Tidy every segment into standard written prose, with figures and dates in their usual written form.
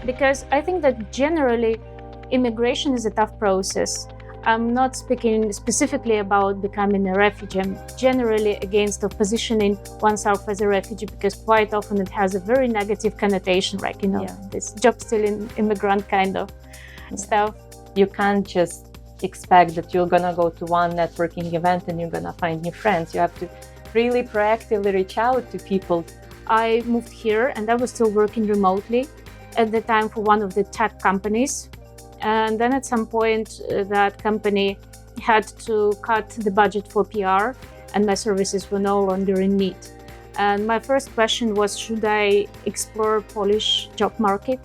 because I think that generally immigration is a tough process. I'm not speaking specifically about becoming a refugee. I'm generally against of positioning oneself as a refugee because quite often it has a very negative connotation, like, this job stealing immigrant kind of stuff. You can't just expect that you're gonna go to one networking event and you're gonna find new friends. You have to really proactively reach out to people. I moved here and I was still working remotely at the time for one of the tech companies. And then at some point, that company had to cut the budget for PR and my services were no longer in need. And my first question was, should I explore Polish job market?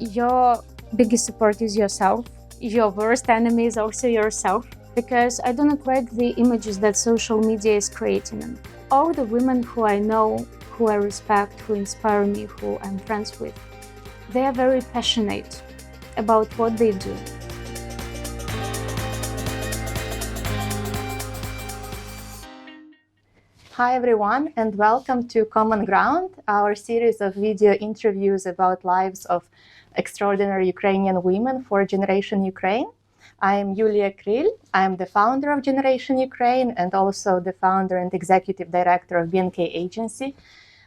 Your biggest support is yourself. Your worst enemy is also yourself, because I do not like the images that social media is creating. And all the women who I know, who I respect, who inspire me, who I'm friends with, they are very passionate about what they do. Hi everyone, and welcome to Common Ground, our series of video interviews about lives of extraordinary Ukrainian women for Generation Ukraine. I am Yulia Kril. I am the founder of Generation Ukraine and also the founder and executive director of B&K Agency.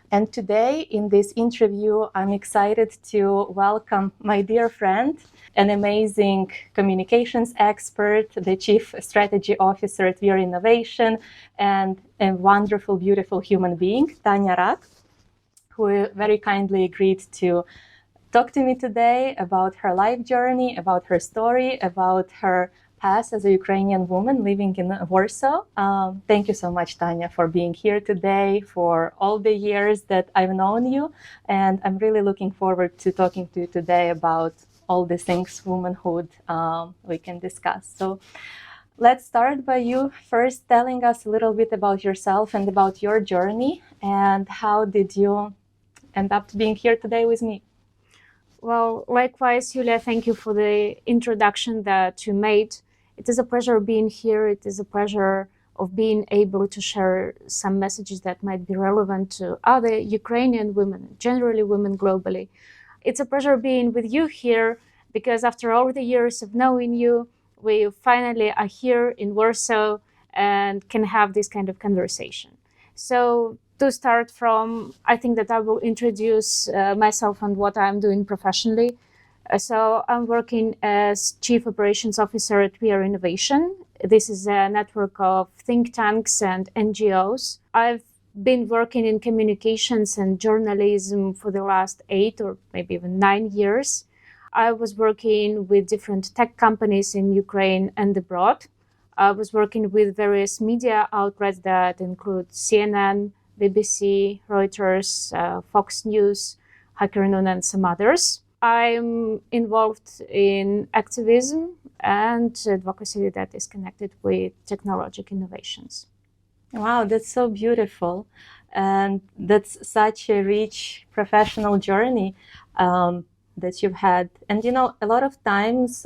And today in this interview, I'm excited to welcome my dear friend, an amazing communications expert, the Chief Strategy Officer at We're Innovation, and a wonderful, beautiful human being, Tania Rak, who very kindly agreed to talk to me today about her life journey, about her story, about her past as a Ukrainian woman living in Warsaw. Thank you so much, Tania, for being here today, for all the years that I've known you. And I'm really looking forward to talking to you today about all the things womanhood we can discuss. So let's start by you first telling us a little bit about yourself and about your journey, and how did you end up being here today with me? Well, likewise, Yulia, thank you for the introduction that you made. It is a pleasure being here. It is a pleasure of being able to share some messages that might be relevant to other Ukrainian women, generally women globally. It's a pleasure being with you here because after all the years of knowing you, we finally are here in Warsaw and can have this kind of conversation. So to start from, I think that I will introduce myself and what I'm doing professionally. So I'm working as Chief Operations Officer at We're Innovation. This is a network of think tanks and NGOs. I've been working in communications and journalism for the last 8 or maybe even 9 years. I was working with different tech companies in Ukraine and abroad. I was working with various media outlets that include CNN, BBC, Reuters, Fox News, Hacker Noon, and some others. I'm involved in activism and advocacy that is connected with technological innovations. Wow, that's so beautiful. And that's such a rich professional journey that you've had. And a lot of times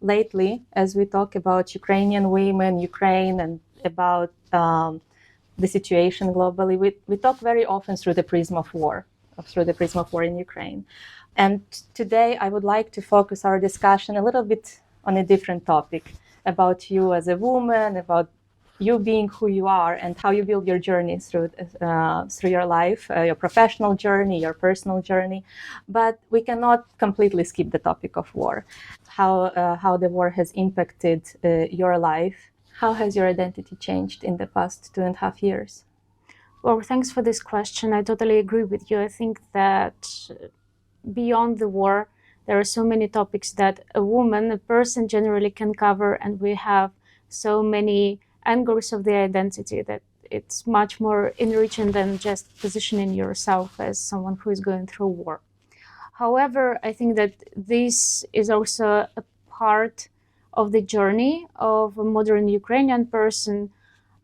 lately, as we talk about Ukrainian women, Ukraine, and about the situation globally, we talk very often through the prism of war in Ukraine. And today I would like to focus our discussion a little bit on a different topic, about you as a woman, about you being who you are and how you build your journey through your life, your professional journey, your personal journey. But we cannot completely skip the topic of war, how the war has impacted your life. How has your identity changed in the past 2.5 years? Well, thanks for this question. I totally agree with you. I think that beyond the war, there are so many topics that a person generally can cover, and we have so many angles of the identity that it's much more enriching than just positioning yourself as someone who is going through war. However, I think that this is also a part of the journey of a modern Ukrainian person.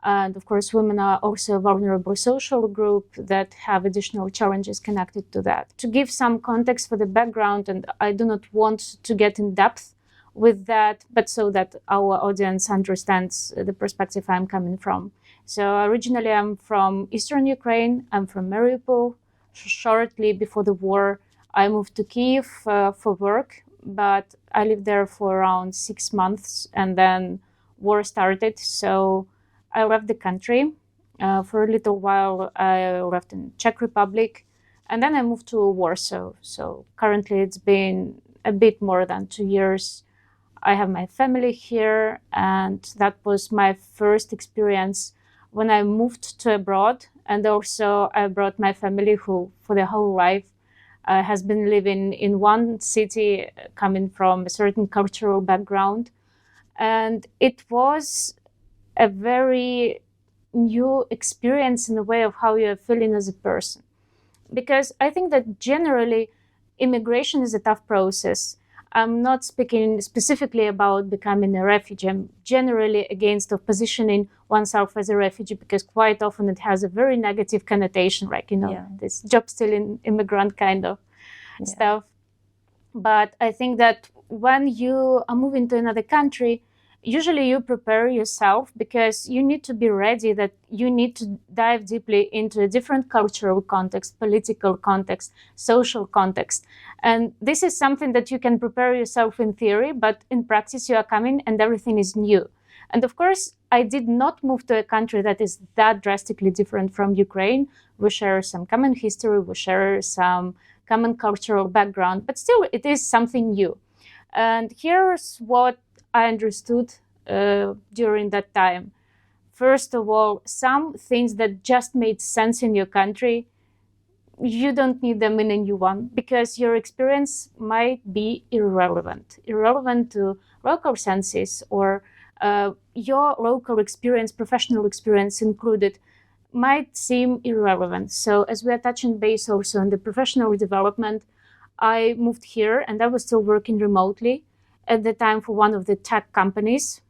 And of course, women are also a vulnerable social group that have additional challenges connected to that. To give some context for the background, and I do not want to get in depth with that, but so that our audience understands the perspective I'm coming from. So originally, I'm from Eastern Ukraine. I'm from Mariupol. Shortly before the war, I moved to Kyiv for work, but I lived there for around 6 months, and then war started. So I left the country. For a little while, I left in Czech Republic, and then I moved to Warsaw. So currently it's been a bit more than 2 years. I have my family here, and that was my first experience when I moved to abroad. And also I brought my family, who for their whole life has been living in one city, coming from a certain cultural background. And it was a very new experience in the way of how you're feeling as a person. Because I think that generally immigration is a tough process. I'm not speaking specifically about becoming a refugee. I'm generally against of positioning oneself as a refugee, because quite often it has a very negative connotation, like, this job stealing immigrant kind of stuff. But I think that when you are moving to another country, usually you prepare yourself, because you need to be ready that you need to dive deeply into a different cultural context, political context, social context. And this is something that you can prepare yourself in theory, but in practice you are coming and everything is new. And of course, I did not move to a country that is that drastically different from Ukraine. We share some common history, we share some common cultural background, but still it is something new. And here's what I understood during that time. First of all, some things that just made sense in your country, you don't need them in a new one, because your experience might be irrelevant to local senses, or your local experience, professional experience included, might seem irrelevant. So as we are touching base also on the professional development, I moved here and I was still working remotely at the time for one of the tech companies.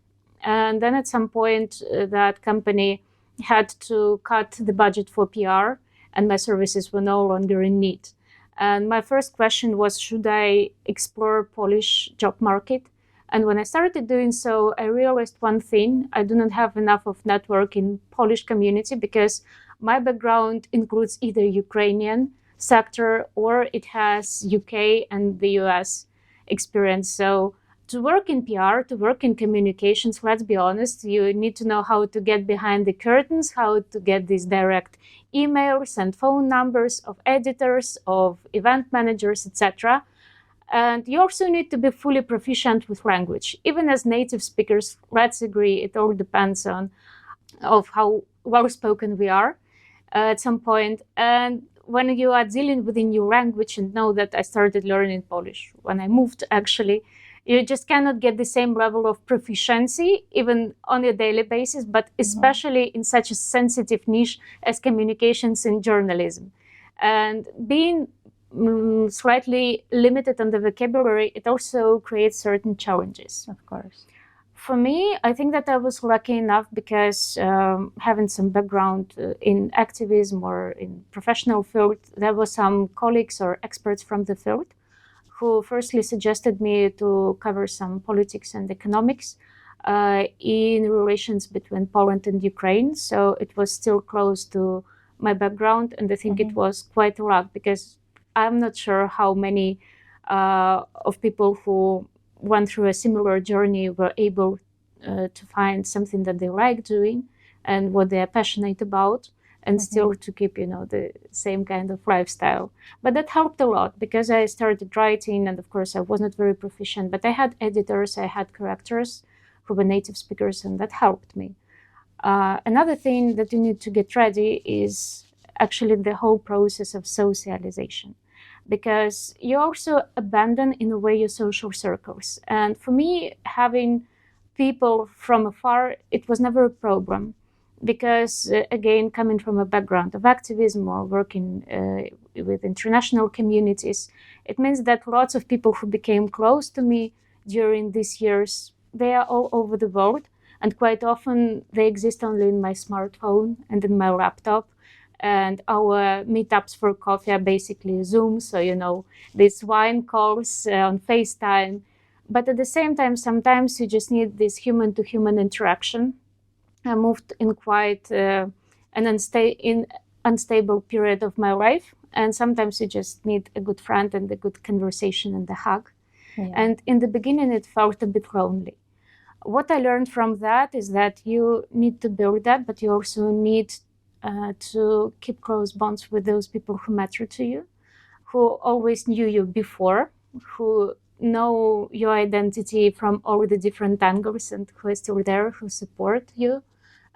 And then at some point, that company had to cut the budget for PR, and my services were no longer in need. And my first question was, should I explore Polish job market? And when I started doing so, I realized one thing: I do not have enough of network in Polish community, because my background includes either Ukrainian sector or it has UK and the US experience. So to work in PR, to work in communications, let's be honest, you need to know how to get behind the curtains, how to get these direct emails and phone numbers of editors, of event managers, etc. And you also need to be fully proficient with language. Even as native speakers, let's agree, it all depends on of how well-spoken we are at some point. And when you are dealing with a new language, and know that I started learning Polish when I moved, actually, you just cannot get the same level of proficiency, even on a daily basis, but especially in such a sensitive niche as communications and journalism. And being slightly limited on the vocabulary, it also creates certain challenges. Of course. For me, I think that I was lucky enough, because having some background in activism or in professional field, there were some colleagues or experts from the field who firstly suggested me to cover some politics and economics in relations between Poland and Ukraine. So it was still close to my background, and I think it was quite a lot, because I'm not sure how many of people who went through a similar journey were able to find something that they like doing and what they are passionate about, and still to keep, the same kind of lifestyle. But that helped a lot, because I started writing, and of course I was not very proficient, but I had editors, I had correctors who were native speakers, and that helped me. Another thing that you need to get ready is actually the whole process of socialization, because you also abandon in a way your social circles. And for me, having people from afar, it was never a problem, because again, coming from a background of activism or working with international communities, it means that lots of people who became close to me during these years, they are all over the world, and quite often they exist only in my smartphone and in my laptop. And our meetups for coffee are basically Zoom, so these wine calls on FaceTime. But at the same time, sometimes you just need this human-to-human interaction. I moved in quite an unstable period of my life, And sometimes you just need a good friend and a good conversation and a hug. Yeah. And in the beginning, it felt a bit lonely. What I learned from that is that you need to build that, but you also need to keep close bonds with those people who matter to you, who always knew you before, who know your identity from all the different angles and who are still there, who support you.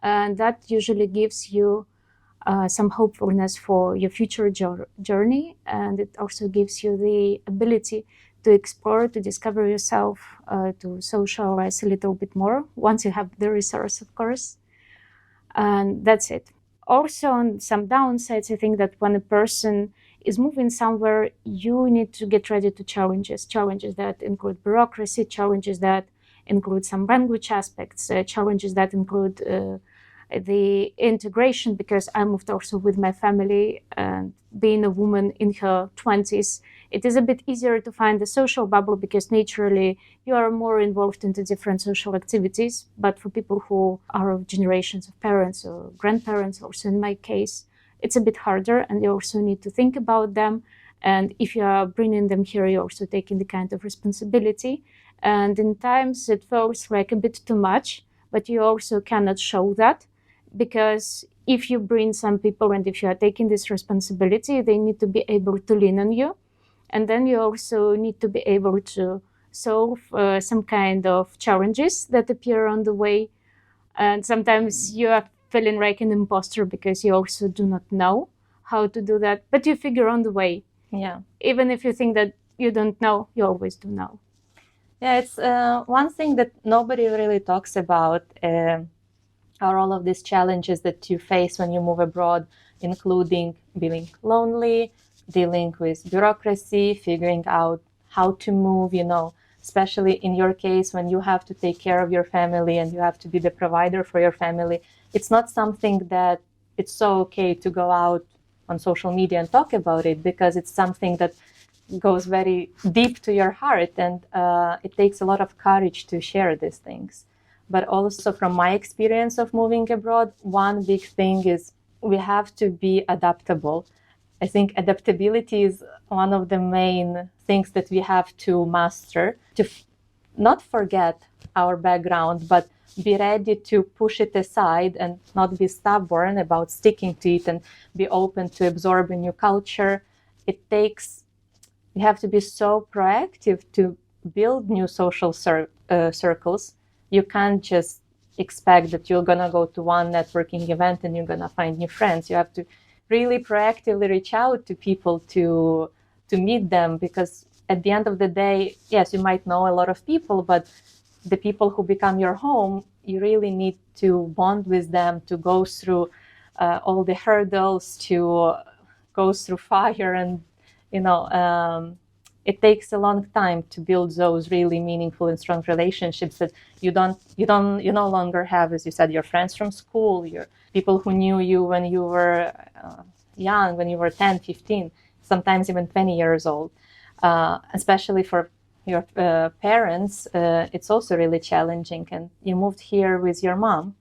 And that usually gives you some hopefulness for your future journey. And it also gives you the ability to explore, to discover yourself, to socialize a little bit more once you have the resource, of course. And that's it. Also, on some downsides, I think that when a person is moving somewhere, you need to get ready to challenges that include bureaucracy, challenges that include some language aspects, challenges that include the integration, because I moved also with my family, and being a woman in her 20s, it is a bit easier to find a social bubble because naturally you are more involved into different social activities. But for people who are of generations of parents or grandparents, also in my case, it's a bit harder, and you also need to think about them. And if you are bringing them here, you're also taking the kind of responsibility. And in times it feels like a bit too much, but you also cannot show that, because if you bring some people and if you are taking this responsibility, they need to be able to lean on you. And then you also need to be able to solve some kind of challenges that appear on the way. And sometimes you are feeling like an imposter because you also do not know how to do that, but you figure on the way. Yeah. Even if you think that you don't know, you always do know. Yeah, it's one thing that nobody really talks about are all of these challenges that you face when you move abroad, including being lonely, dealing with bureaucracy, figuring out how to move, especially in your case when you have to take care of your family and you have to be the provider for your family. It's not something that it's so okay to go out on social media and talk about it, because it's something that goes very deep to your heart, and it takes a lot of courage to share these things. But also from my experience of moving abroad, one big thing is we have to be adaptable. I think adaptability is one of the main things that we have to master, to not forget our background, but be ready to push it aside and not be stubborn about sticking to it and be open to absorb a new culture. We have to be so proactive to build new social circles. You can't just expect that you're going to go to one networking event and you're going to find new friends. You have to really proactively reach out to people to meet them, because at the end of the day, yes, you might know a lot of people, but the people who become your home, you really need to bond with them, to go through all the hurdles, to go through fire, and it takes a long time to build those really meaningful and strong relationships that you no longer have, as you said, your friends from school, your people who knew you when you were young, when you were 10, 15, sometimes even 20 years old. Especially for your parents, it's also really challenging. And you moved here with your mom.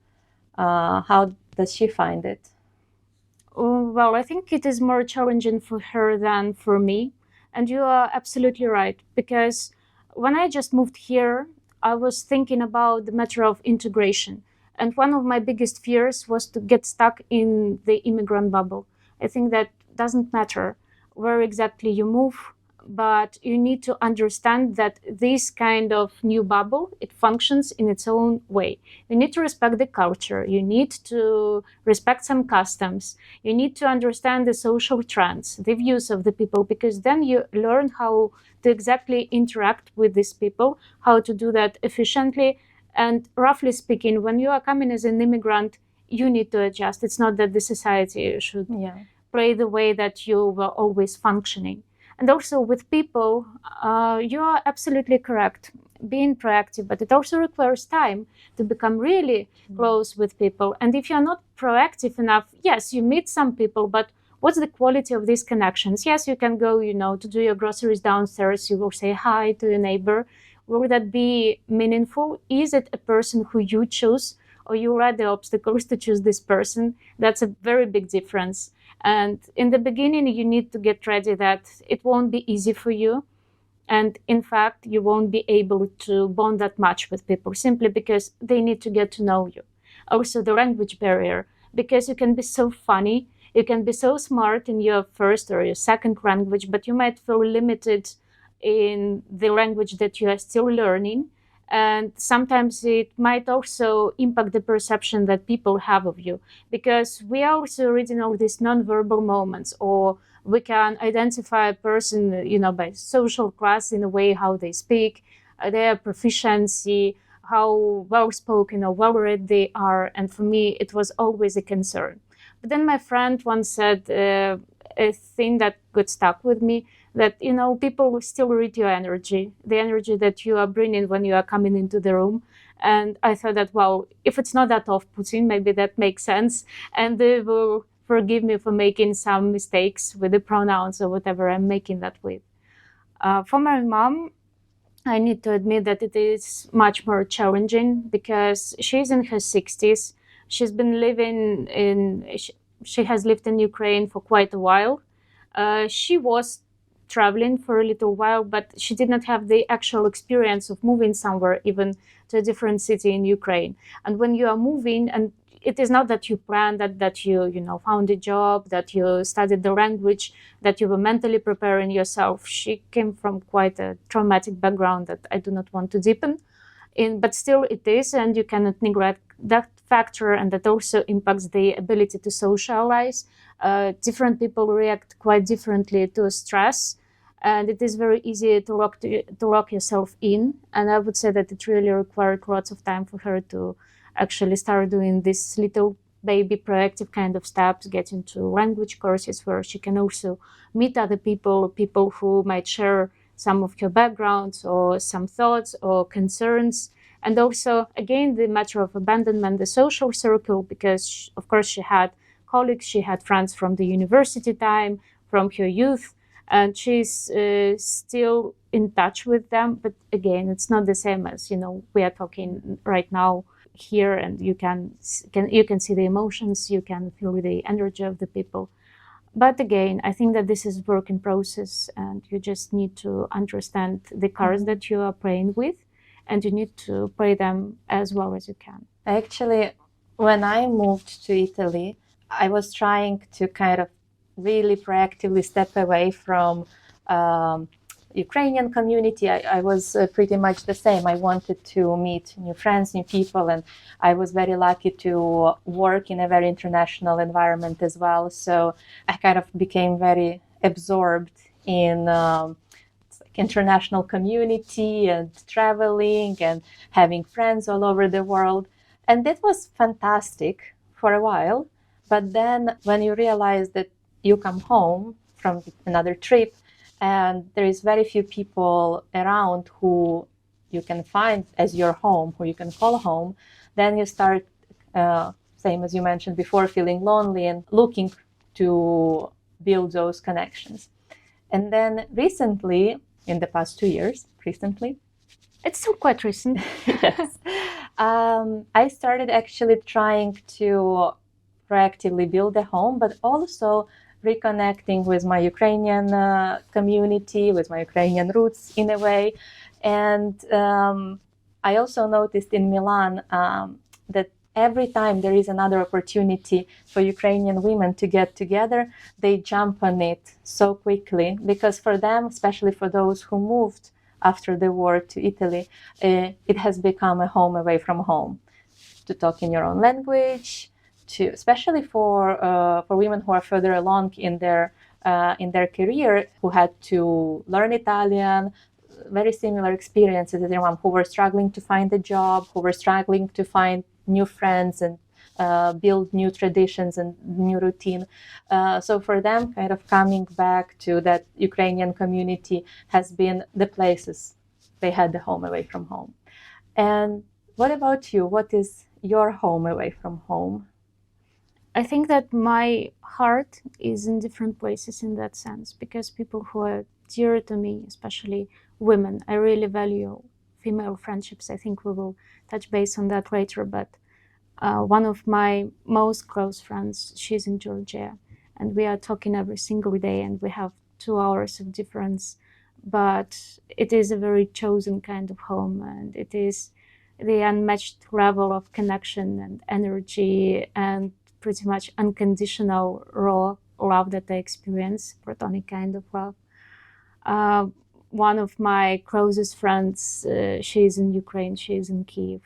How does she find it? Well, I think it is more challenging for her than for me. And you are absolutely right, because when I just moved here, I was thinking about the matter of integration. And one of my biggest fears was to get stuck in the immigrant bubble. I think that doesn't matter where exactly you move, but you need to understand that this kind of new bubble, it functions in its own way. You need to respect the culture. You need to respect some customs. You need to understand the social trends, the views of the people, because then you learn how to exactly interact with these people, how to do that efficiently. And roughly speaking, when you are coming as an immigrant, you need to adjust. It's not that the society should play the way that you were always functioning. And also with people, you are absolutely correct, being proactive, but it also requires time to become really close with people. And if you're not proactive enough, yes, you meet some people, but what's the quality of these connections? Yes, you can go, to do your groceries downstairs, you will say hi to your neighbor. Will that be meaningful? Is it a person who you choose, or you are the obstacles to choose this person? That's a very big difference. And in the beginning, you need to get ready that it won't be easy for you. And in fact, you won't be able to bond that much with people simply because they need to get to know you. Also, the language barrier, because you can be so funny, you can be so smart in your first or your second language, but you might feel limited in the language that you are still learning. And sometimes it might also impact the perception that people have of you, because we are also reading all these nonverbal moments, or we can identify a person, by social class in a way how they speak, their proficiency, how well spoken or well read they are. And for me, it was always a concern. But then my friend once said a thing that got stuck with me, that people will still read your energy, the energy that you are bringing when you are coming into the room. And I thought that, well, if it's not that off-putting, maybe that makes sense, and they will forgive me for making some mistakes with the pronouns or whatever I'm making that with. For my mom, I need to admit that it is much more challenging because she's in her 60s. She's been living she has lived in Ukraine for quite a while. She was traveling for a little while, but she did not have the actual experience of moving somewhere, even to a different city in Ukraine. And when you are moving, and it is not that you planned that you found a job, that you studied the language, that you were mentally preparing yourself. She came from quite a traumatic background that I do not want to deepen in, but still it is, and you cannot neglect that factor, and that also impacts the ability to socialize. Different people react quite differently to stress, and it is very easy to lock yourself in. And I would say that it really required lots of time for her to actually start doing this little baby proactive kind of steps, get into language courses where she can also meet other people who might share some of her backgrounds or some thoughts or concerns. And also, again, the matter of abandonment, the social circle, because of course she had colleagues, she had friends from the university time, from her youth, and she's still in touch with them. But again, it's not the same as, we are talking right now here, and you can see the emotions, you can feel the energy of the people. But again, I think that this is work in process, and you just need to understand the cards that you are playing with, and you need to play them as well as you can. Actually, when I moved to Italy, I was trying to kind of really proactively step away from Ukrainian community. I was pretty much the same. I wanted to meet new friends, new people, and I was very lucky to work in a very international environment as well. So I kind of became very absorbed in international community and traveling and having friends all over the world. And that was fantastic for a while. But then when you realize that you come home from another trip and there is very few people around who you can find as your home, who you can call home, then you start, same as you mentioned before, feeling lonely and looking to build those connections. And then recently, in the past 2 years, it's still quite recent. Yes, I started actually trying to proactively build a home, but also reconnecting with my Ukrainian community, with my Ukrainian roots in a way. And I also noticed in Milan that every time there is another opportunity for Ukrainian women to get together, they jump on it so quickly, because for them, especially for those who moved after the war to Italy, it has become a home away from home. To talk in your own language, especially for women who are further along in their career, who had to learn Italian, very similar experiences as their mom, who were struggling to find a job, who were struggling to find new friends and build new traditions and new routine. So for them, kind of coming back to that Ukrainian community has been the places they had the home away from home. And what about you? What is your home away from home? I think that my heart is in different places in that sense, because people who are dear to me, especially women, I really value female friendships. I think we will touch base on that later, but one of my most close friends, she's in Georgia, and we are talking every single day, and we have 2 hours of difference. But it is a very chosen kind of home, and it is the unmatched level of connection and energy and pretty much unconditional raw love that I experience, platonic kind of love. One of my closest friends, she is in Ukraine, she is in Kiev.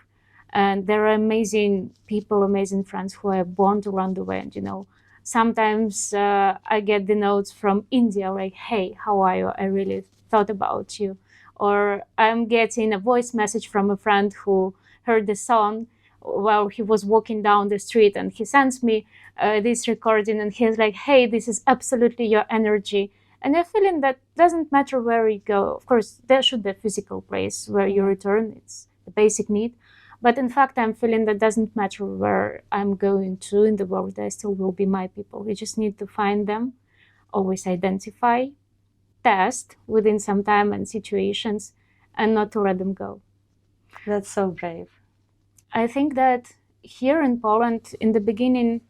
And there are amazing people, amazing friends who are born around the world, you know. Sometimes I get the notes from India, like, hey, how are you? I really thought about you. Or I'm getting a voice message from a friend who heard the song while he was walking down the street, and he sends me this recording, and he's like, hey, this is absolutely your energy. And I'm feeling that doesn't matter where you go. Of course, there should be a physical place where you return. It's the basic need. But in fact, I'm feeling that doesn't matter where I'm going to in the world, they still will be my people. We just need to find them, always identify, test within some time and situations, and not to let them go. That's so brave. I think that here in Poland, in the beginning,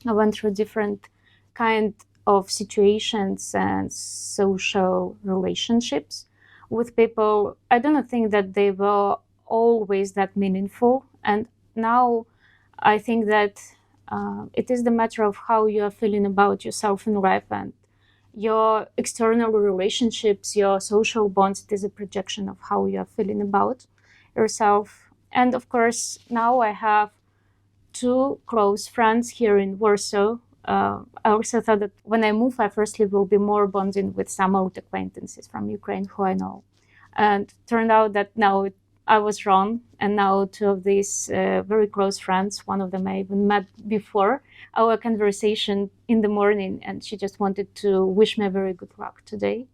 I went through different kind of situations and social relationships with people. I don't think that they were always that meaningful. And now I think that it is the matter of how you are feeling about yourself in life, and your external relationships, your social bonds. It is a projection of how you are feeling about yourself. And of course, now I have 2 close friends here in Warsaw. I also thought that when I move, I firstly will be more bonding with some old acquaintances from Ukraine who I know. And turned out that now I was wrong. And now 2 of these very close friends, one of them I even met before our conversation in the morning, and she just wanted to wish me a very good luck today.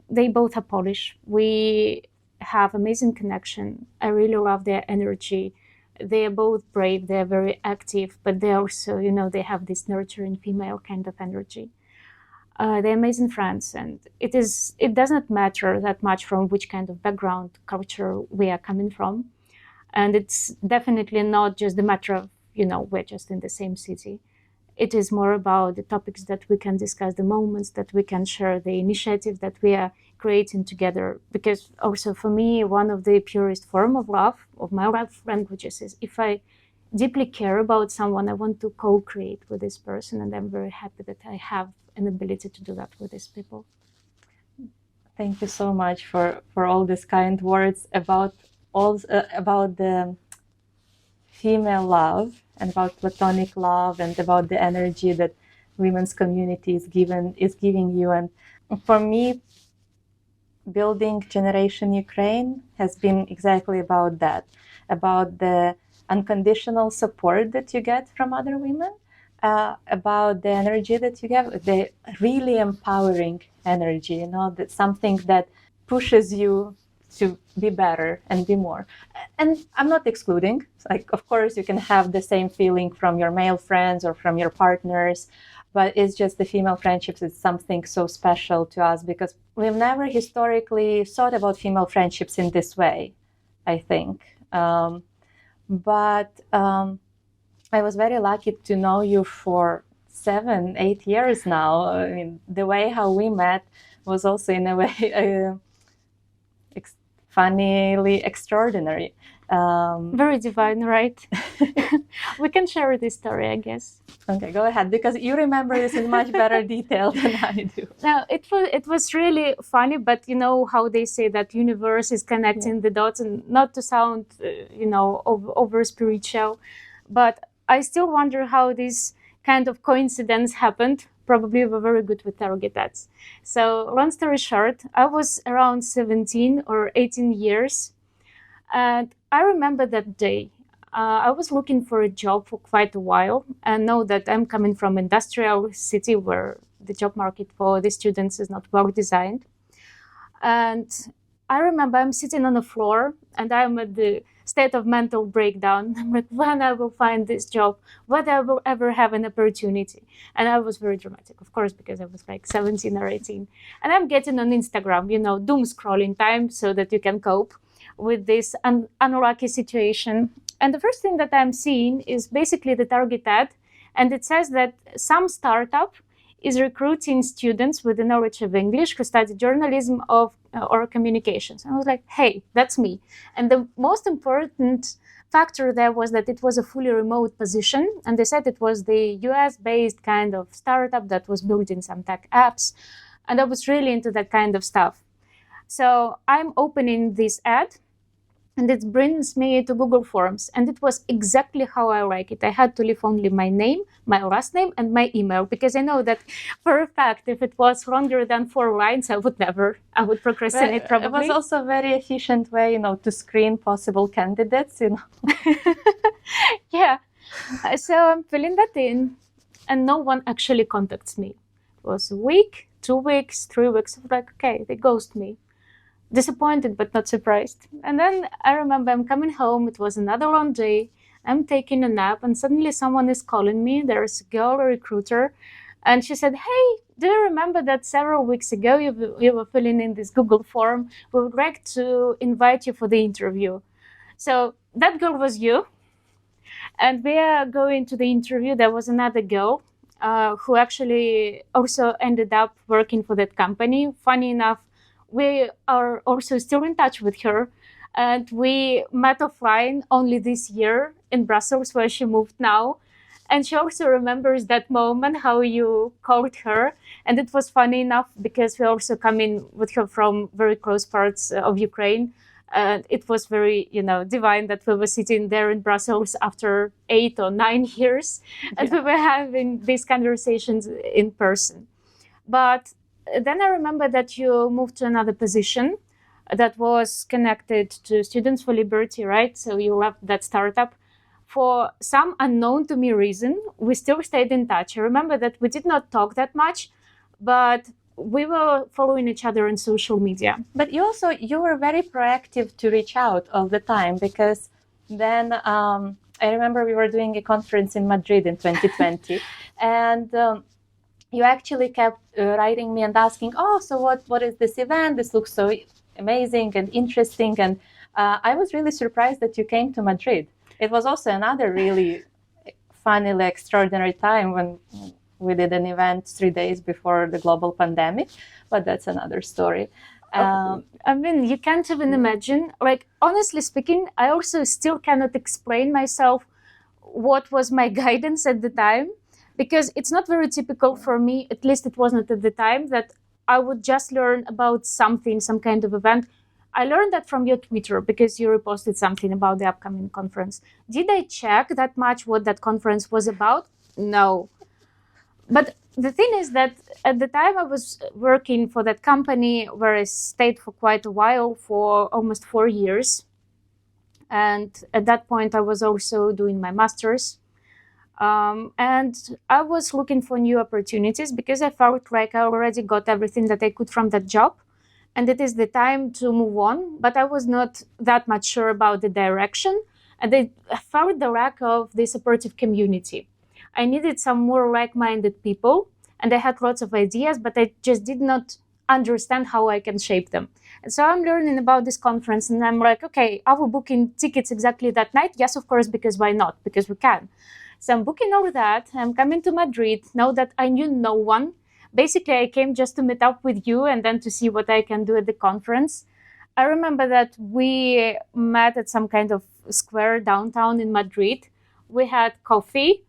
They both are Polish. We have amazing connection. I really love their energy. They are both brave, they are very active, but they also, you know, they have this nurturing female kind of energy. They're amazing friends, and it doesn't matter that much from which kind of background, culture we are coming from. And it's definitely not just the matter of, you know, we're just in the same city. It is more about the topics that we can discuss, the moments that we can share, the initiatives that we are creating together. Because also for me, one of the purest form of love, of my love languages, is if I deeply care about someone, I want to co-create with this person. And I'm very happy that I have an ability to do that with these people. Thank you so much for all these kind words about the female love and about platonic love and about the energy that women's community is giving you. And for me, building Generation Ukraine has been exactly about that, about the unconditional support that you get from other women, about the energy that you get, the really empowering energy, you know, that's something that pushes you to be better and be more. And I'm not excluding, like, of course, you can have the same feeling from your male friends or from your partners, but it's just the female friendships is something so special to us because we've never historically thought about female friendships in this way, I think. But I was very lucky to know you for 7-8 years now. I mean, the way how we met was also in a way funnily extraordinary. Very divine, right? We can share this story, I guess. Okay, go ahead, because you remember this in much better detail than I do. Now, it was really funny, but you know how they say that universe is connecting the dots, and not to sound, you know, over spiritual, but I still wonder how this kind of coincidence happened. Probably we were very good with target ads. So long story short, I was around 17 or 18 years. And I remember that day. I was looking for a job for quite a while, and know that I'm coming from industrial city where the job market for the students is not well designed. And I remember I'm sitting on the floor and I'm at the state of mental breakdown. I'm like, when I will find this job, whether I will ever have an opportunity. And I was very dramatic, of course, because I was like 17 or 18. And I'm getting on Instagram, you know, doom scrolling time so that you can cope with this unlucky situation. And the first thing that I'm seeing is basically the target ad And it says that some startup is recruiting students with the knowledge of English who study journalism or communications. And I was like, hey, that's me. And the most important factor there was that it was a fully remote position. And they said it was the US-based kind of startup that was building some tech apps. And I was really into that kind of stuff. So I'm opening this ad, and it brings me to Google Forms. And it was exactly how I like it. I had to leave only my name, my last name, and my email, because I know that for a fact, if it was longer than 4 lines, I would procrastinate probably. It was also a very efficient way, to screen possible candidates, Yeah. So I'm filling that in, and no one actually contacts me. It was a week, 2 weeks, 3 weeks. I was like, okay, they ghost me. Disappointed, but not surprised. And then I remember I'm coming home. It was another long day. I'm taking a nap, and suddenly someone is calling me. There's a girl, a recruiter, and she said, hey, do you remember that several weeks ago you were filling in this Google form? We would like to invite you for the interview. So that girl was you. And we are going to the interview. There was another girl who actually also ended up working for that company. Funny enough, we are also still in touch with her. And we met offline only this year in Brussels, where she moved now. And she also remembers that moment, how you called her. And it was funny enough because we also come in with her from very close parts of Ukraine. And it was very, divine that we were sitting there in Brussels after 8 or 9 years. And we were having these conversations in person. But then I remember that you moved to another position that was connected to Students for Liberty, right? So you left that startup. For some unknown to me reason, we still stayed in touch. I remember that we did not talk that much, but we were following each other on social media. But you were very proactive to reach out all the time, because then I remember we were doing a conference in Madrid in 2020, and you actually kept writing me and asking, so what is this event? This looks so amazing and interesting. And I was really surprised that you came to Madrid. It was also another really funnily extraordinary time when we did an event 3 days before the global pandemic, but that's another story. You can't even imagine. Honestly speaking, I also still cannot explain myself what was my guidance at the time, because it's not very typical for me, at least it wasn't at the time, that I would just learn about something, some kind of event. I learned that from your Twitter because you reposted something about the upcoming conference. Did I check that much what that conference was about? No. But the thing is that at the time I was working for that company where I stayed for quite a while, for almost 4 years. And at that point I was also doing my master's. And I was looking for new opportunities because I felt like I already got everything that I could from that job. And it is the time to move on, but I was not that much sure about the direction. And I felt the lack of the supportive community. I needed some more like-minded people, and I had lots of ideas, but I just did not understand how I can shape them. And so I'm learning about this conference, and I'm like, okay, are we booking tickets exactly that night? Yes, of course, because why not? Because we can. So I'm booking all that. I'm coming to Madrid, now that I knew no one. Basically, I came just to meet up with you and then to see what I can do at the conference. I remember that we met at some kind of square downtown in Madrid. We had coffee,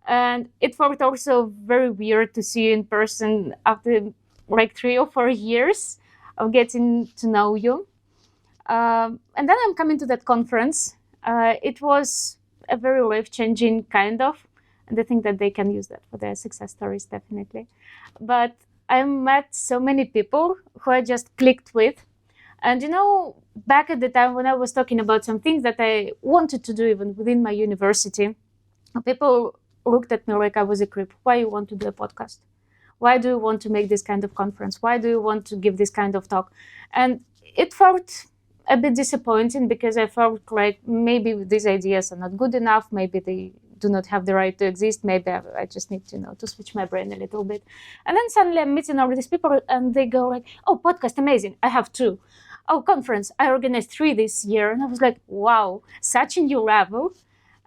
and it felt also very weird to see you in person after 3 or 4 years of getting to know you. And then I'm coming to that conference. It was a very life-changing kind of, and I think that they can use that for their success stories, definitely. But I met so many people who I just clicked with. And back at the time when I was talking about some things that I wanted to do even within my university, people looked at me like I was a creep. Why you want to do a podcast? Why do you want to make this kind of conference? Why do you want to give this kind of talk? And it felt a bit disappointing because I felt like maybe these ideas are not good enough. Maybe they do not have the right to exist. Maybe I just need to switch my brain a little bit. And then suddenly I'm meeting all these people and they go like, oh, podcast, amazing. I have 2. Oh, conference, I organized 3 this year. And I was like, wow, such a new level.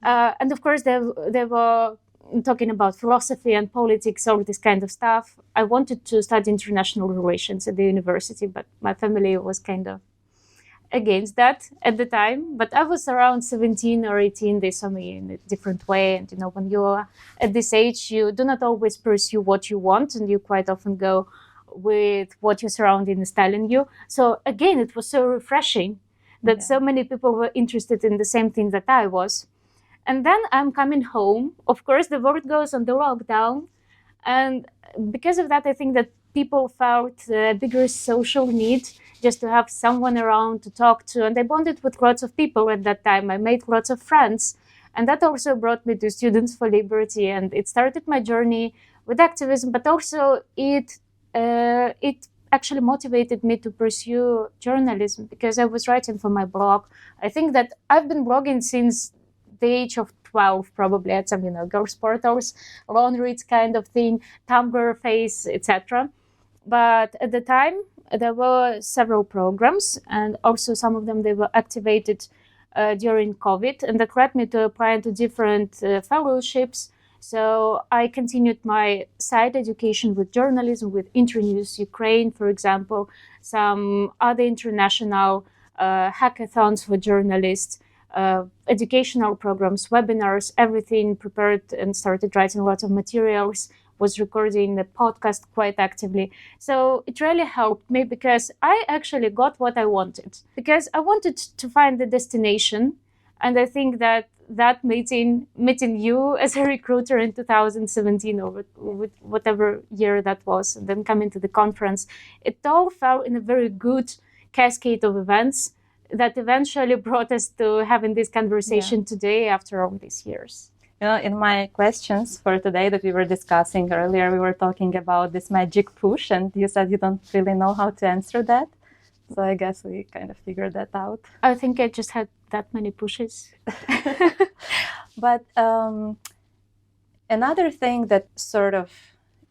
And of course, there were talking about philosophy and politics, all this kind of stuff. I wanted to study international relations at the university, but my family was kind of against that at the time. But I was around 17 or 18. They saw me in a different way. And, when you're at this age, you do not always pursue what you want, and you quite often go with what your surrounding is telling you. So again, it was so refreshing that so many people were interested in the same thing that I was. And then I'm coming home. Of course, the world goes on the lockdown. And because of that, I think that people felt a bigger social need just to have someone around to talk to. And I bonded with lots of people at that time. I made lots of friends. And that also brought me to Students for Liberty. And it started my journey with activism, but also it actually motivated me to pursue journalism because I was writing for my blog. I think that I've been blogging since the age of 12, probably, at some, girls' portals, laundry kind of thing, Tumblr, Face, etc. But at the time, there were several programs, and also some of them, they were activated during COVID, and that led me to apply to different fellowships. So I continued my side education with journalism, with Internews Ukraine, for example, some other international hackathons for journalists, educational programs, webinars, everything prepared, and started writing lots of materials, was recording the podcast quite actively. So it really helped me because I actually got what I wanted, because I wanted to find the destination. And I think that meeting you as a recruiter in 2017 or with whatever year that was, and then coming to the conference, it all fell in a very good cascade of events that eventually brought us to having this conversation today after all these years. In my questions for today that we were discussing earlier, we were talking about this magic push, and you said you don't really know how to answer that. So I guess we kind of figured that out. I think I just had that many pushes. But another thing that sort of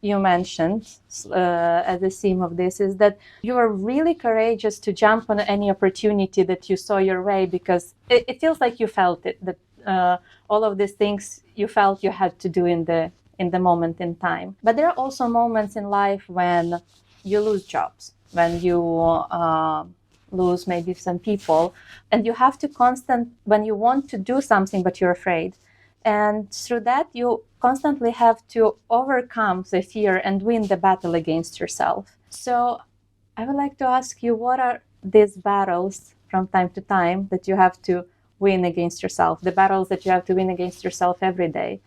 you mentioned as a theme of this is that you were really courageous to jump on any opportunity that you saw your way, because it feels like you felt it, that all of these things you felt you had to do in the moment in time. But there are also moments in life when you lose jobs, when you lose maybe some people, and you have to when you want to do something but you're afraid. And through that, you constantly have to overcome the fear and win the battle against yourself. So I would like to ask you, what are these battles from time to time that you have to win against yourself, the battles that you have to win against yourself every day?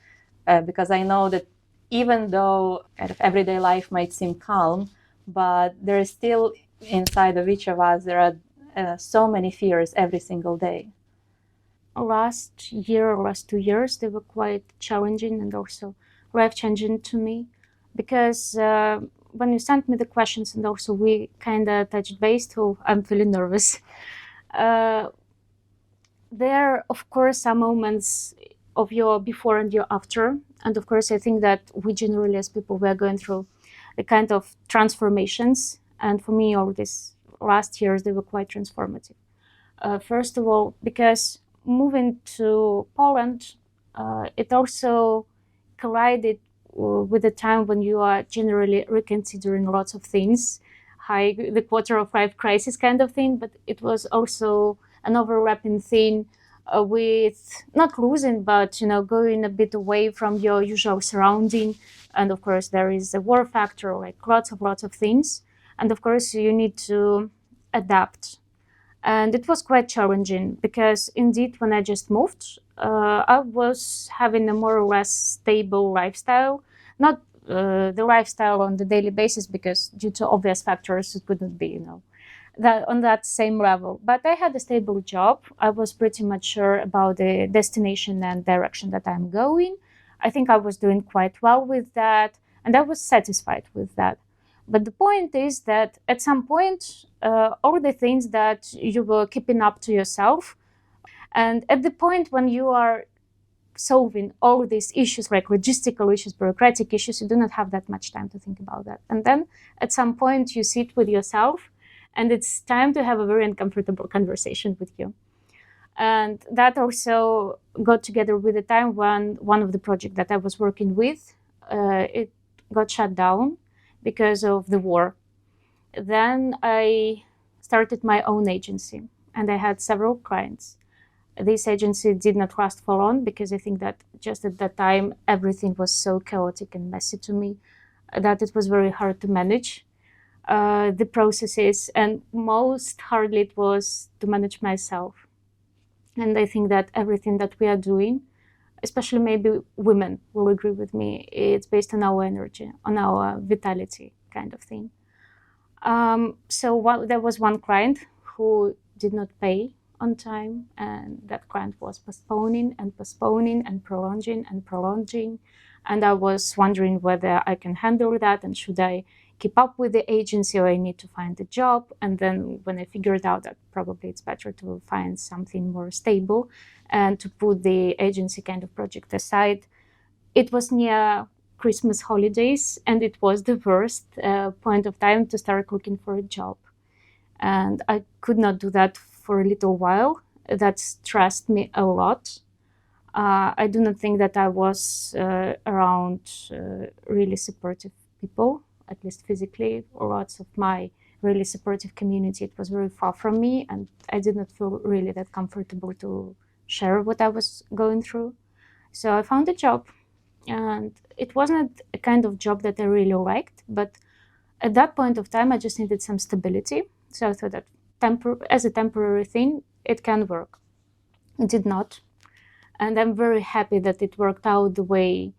Because I know that even though kind of everyday life might seem calm, but there is still inside of each of us, there are so many fears every single day. Last year or last 2 years, they were quite challenging and also life-changing to me, because when you sent me the questions and also we kind of touched base, too, I'm feeling nervous. There are, of course, some moments of your before and your after. And of course, I think that we generally, as people, we are going through the kind of transformations. And for me, all these last years, they were quite transformative. First of all, because moving to Poland, it also collided with a time when you are generally reconsidering lots of things, the quarter of life crisis kind of thing, but it was also an overlapping thing with not losing, but going a bit away from your usual surrounding. And of course, there is a war factor, like lots of things. And of course, you need to adapt. And it was quite challenging because indeed, when I just moved, I was having a more or less stable lifestyle, not the lifestyle on the daily basis, because due to obvious factors, it couldn't be, that on that same level. But I had a stable job. I was pretty much sure about the destination and direction that I'm going. I think I was doing quite well with that, and I was satisfied with that. But the point is that at some point, all the things that you were keeping up to yourself, and at the point when you are solving all these issues, like logistical issues, bureaucratic issues, you do not have that much time to think about that. And then at some point you sit with yourself, and it's time to have a very uncomfortable conversation with you. And that also got together with the time when one of the projects that I was working with, it got shut down because of the war. Then I started my own agency, and I had several clients. This agency did not last for long because I think that just at that time everything was so chaotic and messy to me that it was very hard to manage the processes, and most hardly it was to manage myself. And I think that everything that we are doing, especially maybe women will agree with me, it's based on our energy, on our vitality kind of thing. There was one client who did not pay on time, and that client was postponing and postponing and prolonging and prolonging. And I was wondering whether I can handle that, and should I keep up with the agency, or I need to find a job. And then when I figured out that probably it's better to find something more stable and to put the agency kind of project aside, it was near Christmas holidays, and it was the worst point of time to start looking for a job. And I could not do that for a little while. That stressed me a lot. I do not think that I was around really supportive people, at least physically. Lots of my really supportive community, it was very far from me, and I did not feel really that comfortable to share what I was going through. So I found a job, and it wasn't a kind of job that I really liked, but at that point of time, I just needed some stability. So I thought that as a temporary thing, it can work. It did not. And I'm very happy that it worked out the way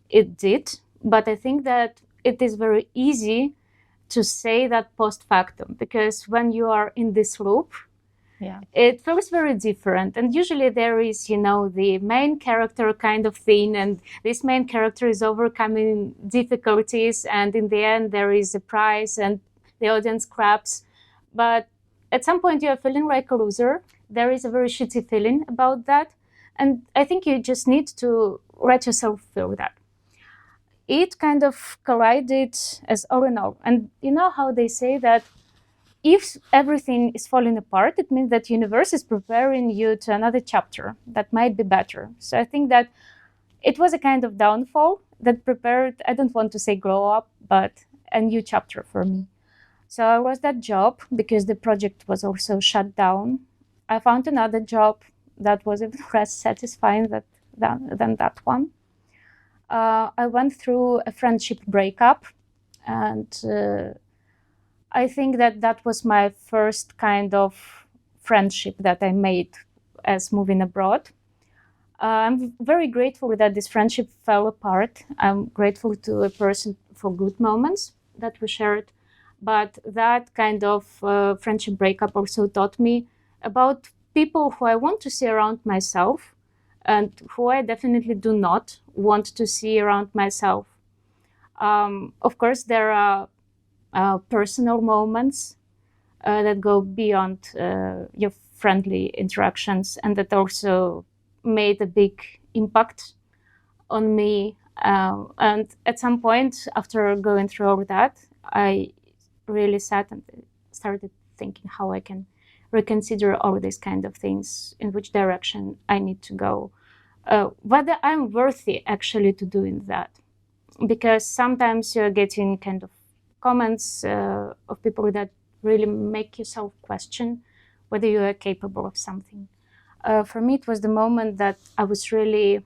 it did. But I think that it is very easy to say that post factum, because when you are in this loop, it feels very different. And usually there is, the main character kind of thing, and this main character is overcoming difficulties, and in the end there is a prize and the audience claps. But at some point you are feeling like a loser. There is a very shitty feeling about that. And I think you just need to let yourself feel that. It kind of collided as all in all. And you know how they say that if everything is falling apart, it means that universe is preparing you to another chapter that might be better. So I think that it was a kind of downfall that prepared, I don't want to say glow up, but a new chapter for me. So I lost that job because the project was also shut down. I found another job that was even less satisfying than that one. I went through a friendship breakup, and I think that was my first kind of friendship that I made as moving abroad. I'm very grateful that this friendship fell apart. I'm grateful to a person for good moments that we shared. But that kind of friendship breakup also taught me about people who I want to see around myself and who I definitely do not want to see around myself. Of course, there are personal moments that go beyond your friendly interactions, and that also made a big impact on me. And at some point, after going through all that, I really sat and started thinking how I can reconsider all these kind of things, in which direction I need to go, whether I'm worthy actually to doing that. Because sometimes you're getting kind of comments of people that really make yourself question whether you are capable of something. For me, it was the moment that I was really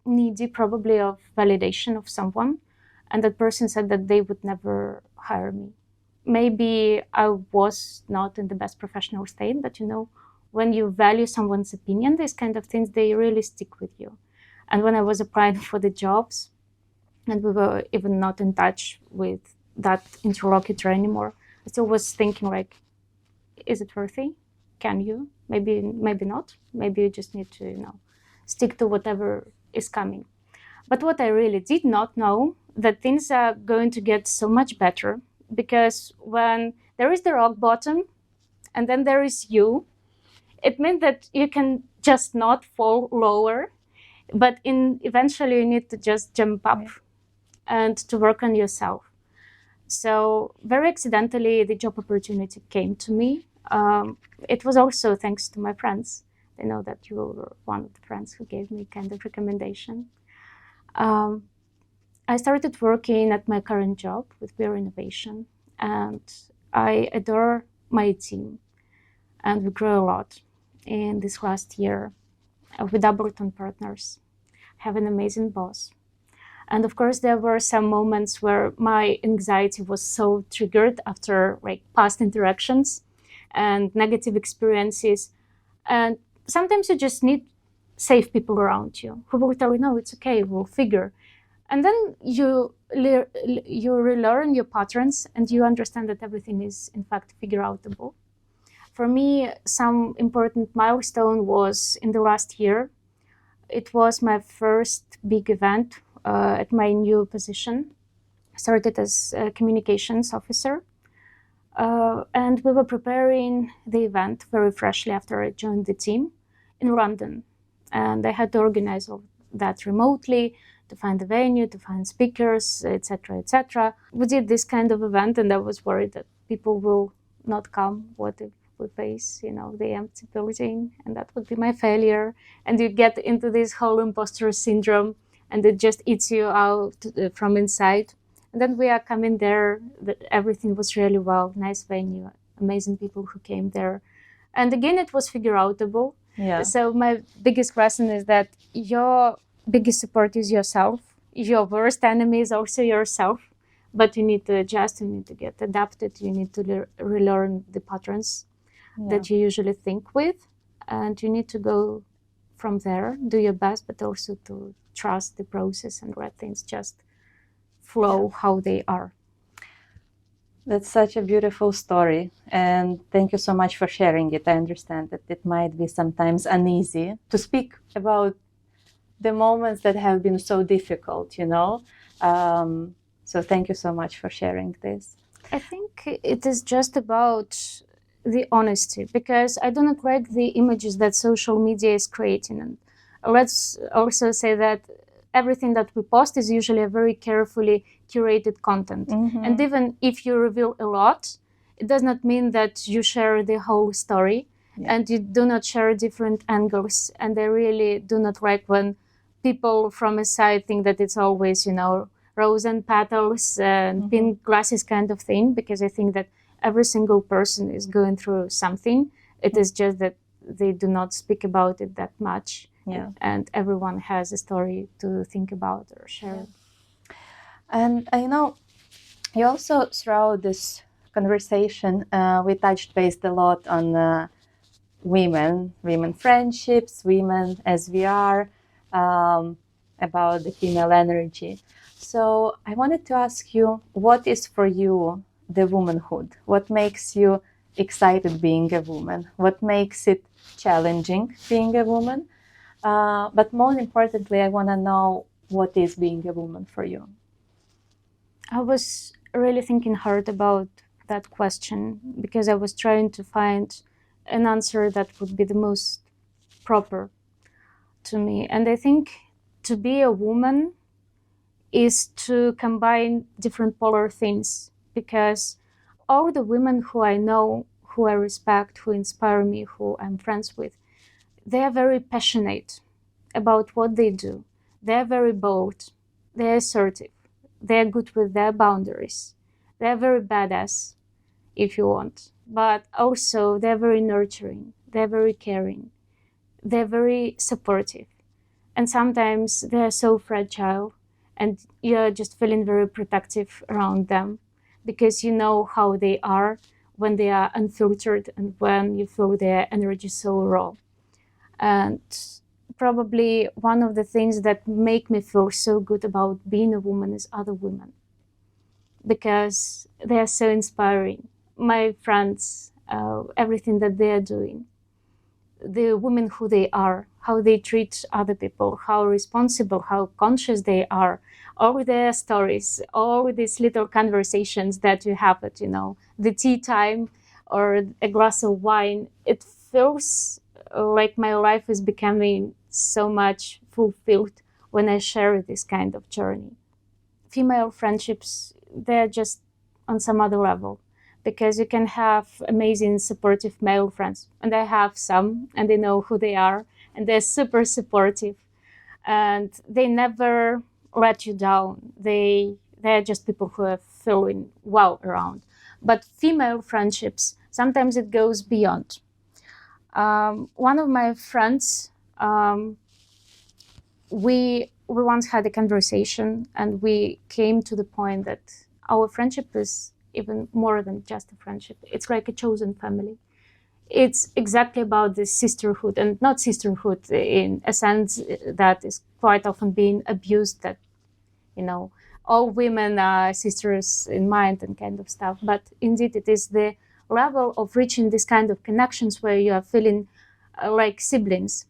needy, probably, of validation of someone, and that person said that they would never hire me. Maybe I was not in the best professional state, but when you value someone's opinion, these kind of things, they really stick with you. And when I was applying for the jobs, and we were even not in touch with that interlocutor anymore, I still was thinking, like, is it worthy? Can you? Maybe not. Maybe you just need to, stick to whatever is coming. But what I really did not know, that things are going to get so much better, because when there is the rock bottom and then there is you, it means that you can just not fall lower, but eventually you need to just jump up and to work on yourself. So very accidentally, the job opportunity came to me. It was also thanks to my friends. They know that you were one of the friends who gave me kind of recommendation. I started working at my current job with Beer Innovation, and I adore my team, and we grew a lot in this last year. We doubled on partners, have an amazing boss. And of course, there were some moments where my anxiety was so triggered after like past interactions and negative experiences. And sometimes you just need safe people around you who will tell you, no, it's okay, we'll figure. And then you relearn your patterns and you understand that everything is in fact figure outable. For me, some important milestone was in the last year. It was my first big event at my new position. I started as a communications officer. And we were preparing the event very freshly after I joined the team in London. And I had to organize all that remotely, to find the venue, to find speakers, etc., etc. We did this kind of event, and I was worried that people will not come. What if we face, the empty building, and that would be my failure? And you get into this whole imposter syndrome, and it just eats you out from inside. And then we are coming there. Everything was really well, nice venue, amazing people who came there. And again, it was figure outable. Yeah. So my biggest lesson is that your biggest support is yourself. Your worst enemy is also yourself. But you need to adjust, you need to get adapted, you need to relearn the patterns that you usually think with. And you need to go from there, do your best, but also to trust the process and let things just flow how they are. That's such a beautiful story, and thank you so much for sharing it. I understand that it might be sometimes uneasy to speak about the moments that have been so difficult, so thank you so much for sharing this. I think it is just about the honesty, because I do not like the images that social media is creating. And let's also say that everything that we post is usually a very carefully curated content. Mm-hmm. And even if you reveal a lot, it does not mean that you share the whole story. Yeah. And you do not share different angles. And I really do not like when people from a side think that it's always, rose and petals and pink glasses kind of thing, because I think that every single person is going through something. It is just that they do not speak about it that much. Yeah. And everyone has a story to think about or share. And you also, throughout this conversation, we touched base a lot on women friendships, women as we are, about the female energy. So I wanted to ask you, what is for you the womanhood? What makes you excited being a woman? What makes it challenging being a woman? But more importantly, I want to know, what is being a woman for you? I was really thinking hard about that question, because I was trying to find an answer that would be the most proper to me. And I think to be a woman is to combine different polar things, because all the women who I know, who I respect, who inspire me, who I'm friends with, they are very passionate about what they do. They're very bold, they're assertive, they're good with their boundaries, they're very badass, if you want. But also they're very nurturing, they're very caring, they're very supportive. And sometimes they're so fragile, and you're just feeling very protective around them, because you know how they are when they are unfiltered and when you feel their energy so raw. And probably one of the things that make me feel so good about being a woman is other women, because they are so inspiring. My friends, everything that they are doing, the women who they are, how they treat other people, how responsible, how conscious they are, all their stories, all these little conversations that you have at, the tea time or a glass of wine. It feels like my life is becoming so much fulfilled when I share this kind of journey. Female friendships, they're just on some other level, because you can have amazing, supportive male friends. And I have some, and they know who they are, and they're super supportive, and they never let you down. They're just people who are feeling well around. But female friendships, sometimes it goes beyond. One of my friends, we once had a conversation, and we came to the point that our friendship is even more than just a friendship. It's like a chosen family. It's exactly about this sisterhood, and not sisterhood in a sense that is quite often being abused, that, you know, all women are sisters in mind and kind of stuff. But indeed, it is the level of reaching this kind of connections where you are feeling like siblings.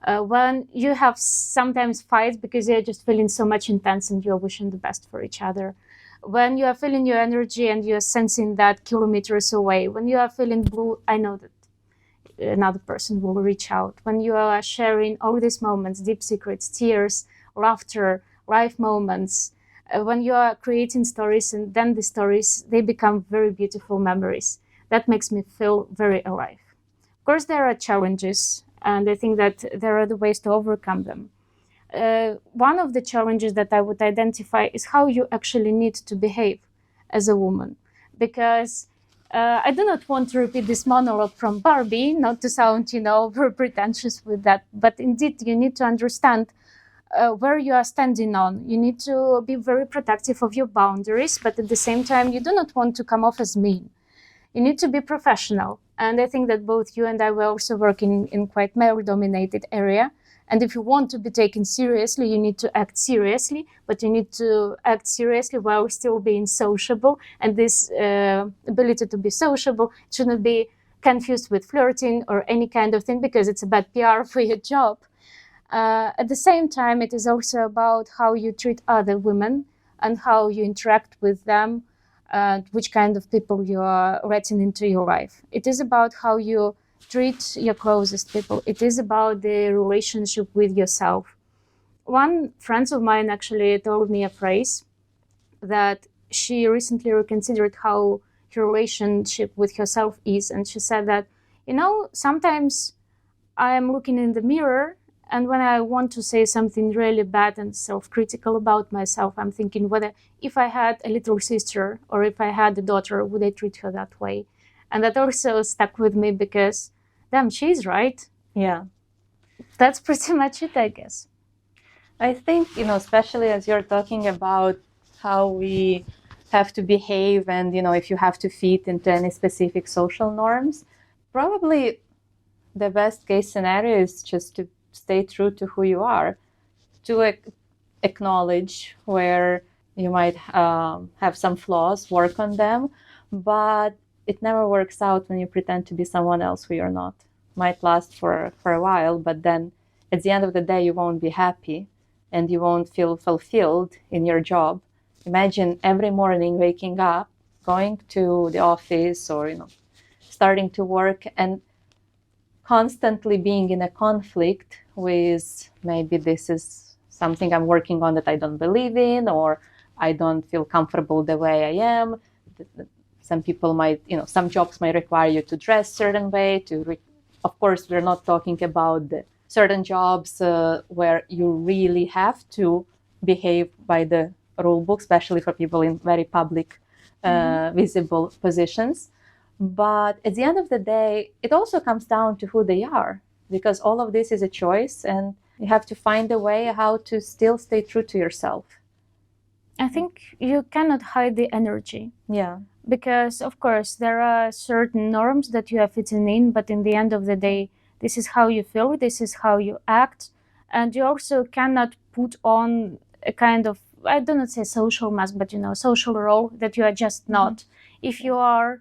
When you have sometimes fights because you're just feeling so much intense and you're wishing the best for each other. When you are feeling your energy and you're sensing that kilometers away. When you are feeling blue, I know that another person will reach out. When you are sharing all these moments, deep secrets, tears, laughter, life moments, when you are creating stories, and then the stories, they become very beautiful memories. That makes me feel very alive. Of course, there are challenges, and I think that there are the ways to overcome them. One of the challenges that I would identify is how you actually need to behave as a woman. Because I do not want to repeat this monologue from Barbie, not to sound, very pretentious with that, but indeed you need to understand where you are standing on. You need to be very protective of your boundaries, but at the same time, you do not want to come off as mean. You need to be professional. And I think that both you and I were also working in quite male-dominated area. And if you want to be taken seriously, you need to act seriously, but you need to act seriously while still being sociable. And this ability to be sociable shouldn't be confused with flirting or any kind of thing, because it's a bad PR for your job. At the same time, it is also about how you treat other women and how you interact with them, and which kind of people you are letting into your life. It is about how you treat your closest people. It is about the relationship with yourself. One friend of mine actually told me a phrase that she recently reconsidered how her relationship with herself is. And she said that, sometimes I am looking in the mirror, and when I want to say something really bad and self-critical about myself, I'm thinking whether if I had a little sister or if I had a daughter, would I treat her that way? And that also stuck with me because, damn, she's right. Yeah. That's pretty much it, I guess. I think, especially as you're talking about how we have to behave and, if you have to fit into any specific social norms, probably the best case scenario is just to stay true to who you are, to acknowledge where you might have some flaws, work on them, but it never works out when you pretend to be someone else who you're not. Might last for a while, but then at the end of the day, you won't be happy and you won't feel fulfilled in your job. Imagine every morning waking up, going to the office or, starting to work and constantly being in a conflict with maybe this is something I'm working on that I don't believe in, or I don't feel comfortable the way I am. Some people might, some jobs might require you to dress certain way. Of course, we're not talking about the certain jobs where you really have to behave by the rule book, especially for people in very public, visible positions. But at the end of the day, it also comes down to who they are, because all of this is a choice and you have to find a way how to still stay true to yourself. I think you cannot hide the energy. Yeah. Because, of course, there are certain norms that you are fitting in, but in the end of the day, this is how you feel, this is how you act. And you also cannot put on a kind of, I do not say social mask, but, social role that you are just not. If you are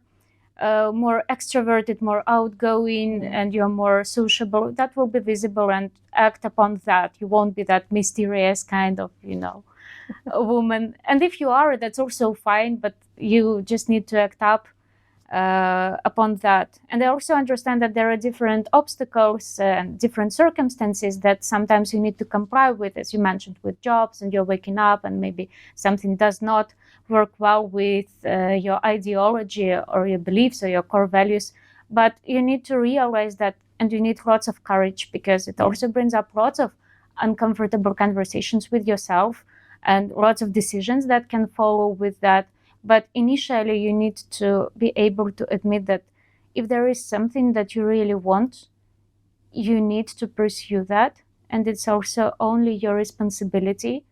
more extroverted, more outgoing, and you're more sociable, that will be visible, and act upon that. You won't be that mysterious kind of, a woman. And if you are, that's also fine, but you just need to act up upon that. And I also understand that there are different obstacles and different circumstances that sometimes you need to comply with, as you mentioned, with jobs, and you're waking up and maybe something does not work well with your ideology or your beliefs or your core values. But you need to realize that, and you need lots of courage, because it also brings up lots of uncomfortable conversations with yourself and lots of decisions that can follow with that. But initially, you need to be able to admit that if there is something that you really want, you need to pursue that. And it's also only your responsibility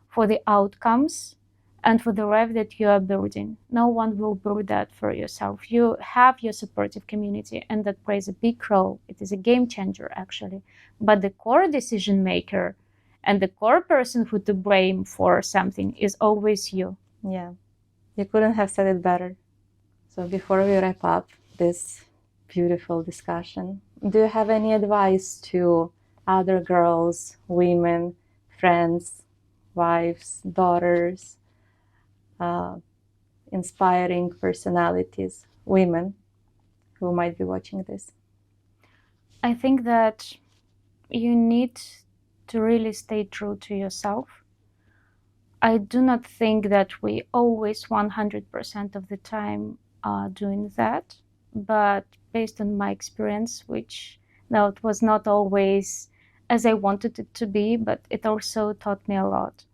for the outcomes and for the life that you are building. No one will build that for yourself. You have your supportive community, and that plays a big role. It is a game changer, actually. But the core decision maker and the core person who to blame for something is always you. Yeah. You couldn't have said it better. So before we wrap up this beautiful discussion, do you have any advice to other girls, women, friends, wives, daughters, inspiring personalities, women who might be watching this? I think that you need to really stay true to yourself. I do not think that we always 100% of the time are doing that, but based on my experience, which now it was not always as I wanted it to be, but it also taught me a lot.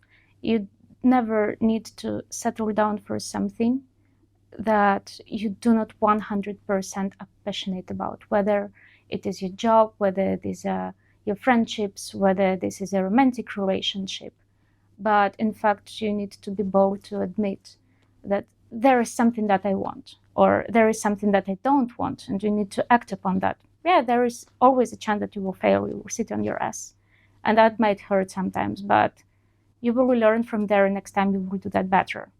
You never need to settle down for something that you do not 100% are passionate about, whether it is your job, whether it is your friendships, whether this is a romantic relationship. But in fact, you need to be bold to admit that there is something that I want, or there is something that I don't want, and you need to act upon that. Yeah, there is always a chance that you will fail, you will sit on your ass. And that might hurt sometimes, but you will learn from there, and next time you will do that better.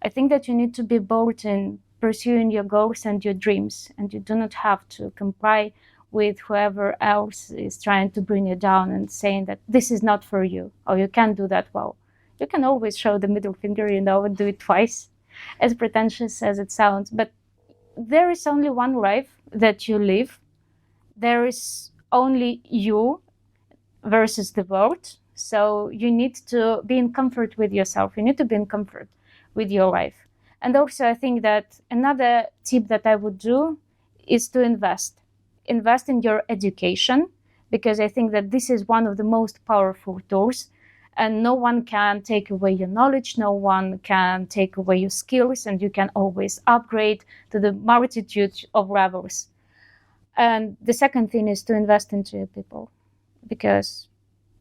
I think that you need to be bold in pursuing your goals and your dreams, and you do not have to comply with whoever else is trying to bring you down and saying that this is not for you, or you can't do that well. You can always show the middle finger, and do it twice, as pretentious as it sounds. But there is only one life that you live. There is only you versus the world. So you need to be in comfort with yourself. You need to be in comfort with your life. And also, I think that another tip that I would do is to invest in your education, because I think that this is one of the most powerful tools, and no one can take away your knowledge, no one can take away your skills, and you can always upgrade to the multitude of levels. And the second thing is to invest into your people, because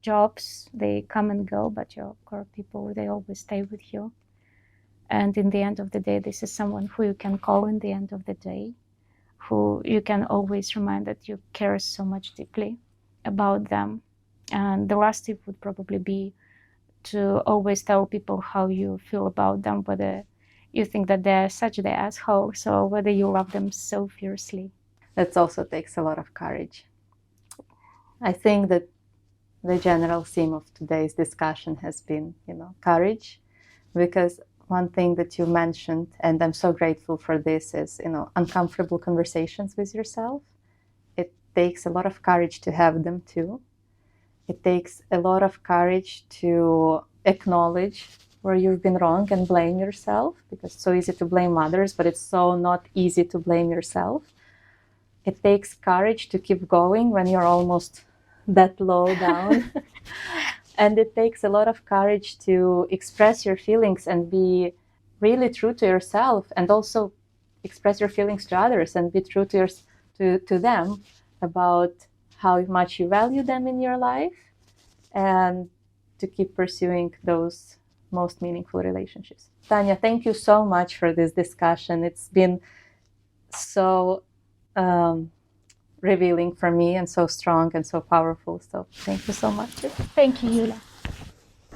jobs, they come and go, but your core people, they always stay with you. And in the end of the day, this is someone who you can call in the end of the day, who you can always remind that you care so much deeply about them. And the last tip would probably be to always tell people how you feel about them, whether you think that they're such the assholes or whether you love them so fiercely. That also takes a lot of courage. I think that the general theme of today's discussion has been, courage, because one thing that you mentioned, and I'm so grateful for this, is, uncomfortable conversations with yourself. It takes a lot of courage to have them too. It takes a lot of courage to acknowledge where you've been wrong and blame yourself, because it's so easy to blame others, but it's so not easy to blame yourself. It takes courage to keep going when you're almost that low down. And it takes a lot of courage to express your feelings and be really true to yourself, and also express your feelings to others and be true to them about how much you value them in your life, and to keep pursuing those most meaningful relationships. Tania, thank you so much for this discussion. It's been so revealing for me, and so strong and so powerful. So thank you so much. Thank you, Yulia.